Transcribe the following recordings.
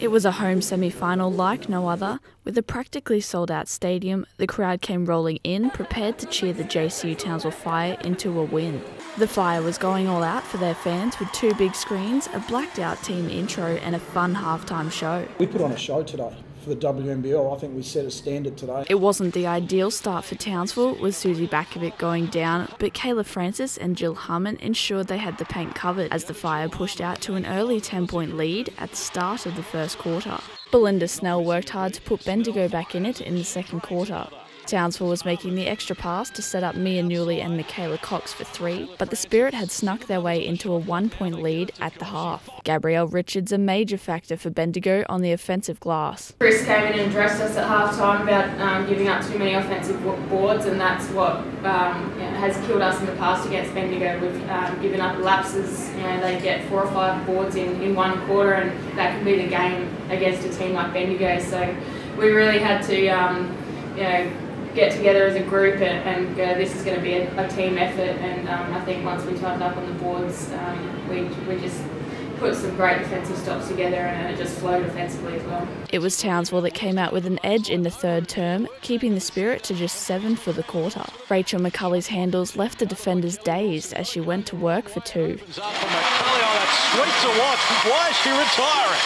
It was a home semi-final like no other. With a practically sold-out stadium, the crowd came rolling in, prepared to cheer the JCU Townsville Fire into a win. The Fire was going all out for their fans with 2 big screens, a blacked-out team intro and a fun halftime show. We put on a show today for the WNBL. I think we set a standard today. It wasn't the ideal start for Townsville, with Susie Bakovic going down, but Kayla Francis and Jill Harmon ensured they had the paint covered as the Fire pushed out to an early 10-point lead at the start of the first quarter. Belinda Snell worked hard to put Bendigo back in it in the second quarter. Townsville was making the extra pass to set up Mia Newley and Michaela Cox for 3, but the Spirit had snuck their way into a 1-point lead at the half. Gabrielle Richards, a major factor for Bendigo on the offensive glass. Chris came in and addressed us at half-time about giving up too many offensive boards, and that's what has killed us in the past against Bendigo. We've given up lapses. They get 4 or 5 boards in one quarter, and that can be the game against a team like Bendigo. So we really had to get together as a group and go, this is going to be a team effort, and I think once we tightened up on the boards, we just put some great defensive stops together, and it just flowed offensively as well. It was Townsville that came out with an edge in the third term, keeping the Spirit to just 7 for the quarter. Rachel McCulley's handles left the defenders dazed as she went to work for 2.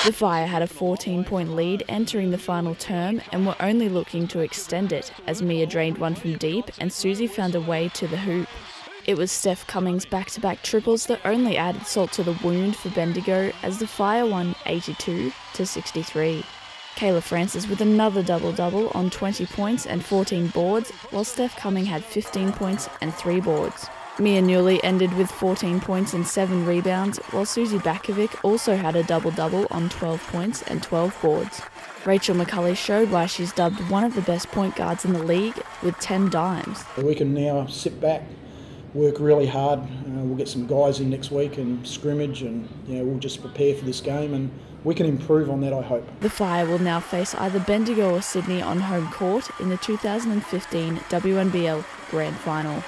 The Fire had a 14-point lead entering the final term and were only looking to extend it as Mia drained one from deep and Susie found a way to the hoop. It was Steph Cummings' back-to-back triples that only added salt to the wound for Bendigo as the Fire won 82-63. Kayla Francis with another double-double on 20 points and 14 boards, while Steph Cummings had 15 points and 3 boards. Mia Newley ended with 14 points and 7 rebounds, while Susie Bakovic also had a double-double on 12 points and 12 boards. Rachel McCulley showed why she's dubbed one of the best point guards in the league with 10 dimes. We can now sit back, work really hard. We'll get some guys in next week and scrimmage, and we'll just prepare for this game, and we can improve on that, I hope. The Fire will now face either Bendigo or Sydney on home court in the 2015 WNBL Grand Final.